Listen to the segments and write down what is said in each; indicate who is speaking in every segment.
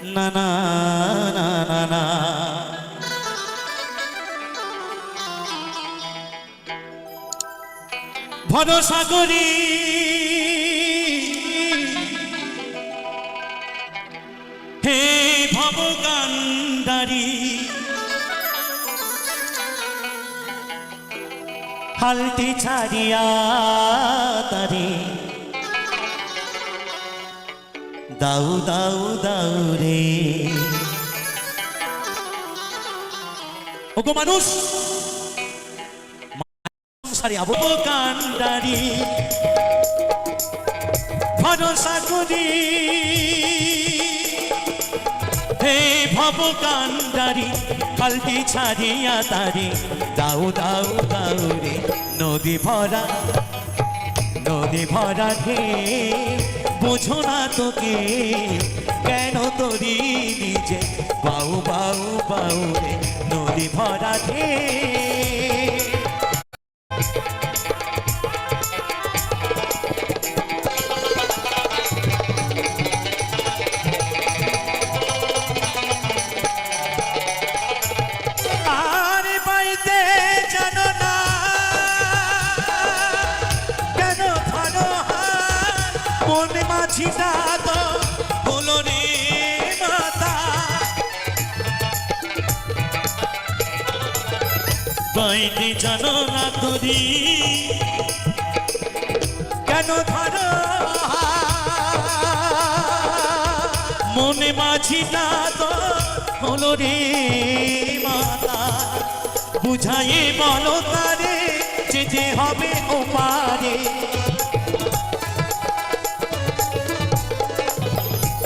Speaker 1: না না না না না ভরসা করি হে ভবকান্ডারি হালটি ছাড়িয়া তারে দাউ দাউ দাউ রে ওগো মানুষ সংসারে ভবকান্ডারি ভরসা করি হে ভবকান্ডারি হালটি ছাড়িয়া তারে দাউ দাউ দাউ রে নদী ভরা ঢে বুঝো না তোকে কেন তোরি নিজে বাউ বাউ বাউ রে নদী ভরা ঢে মনে মাঝিটা তো বলো রে মাতা বাইরে জানো না করি কেন ধরো মনে মাঝিটা তো বলো রে মাতা বুঝাই বলো তারে যে হবে ও পারে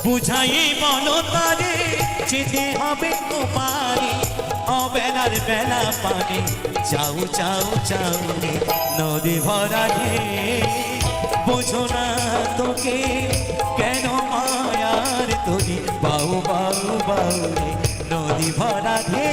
Speaker 1: বুঝাই বলো তারে যেতে হবে তোমারে অবেলার বেলা পানে চাউ চাউ চাউ রে নদী ভরা ঢে বোঝো না তোকে কেন মায়ার তোরি বাউ বাউ বাউ রে নদী ভরা ঢে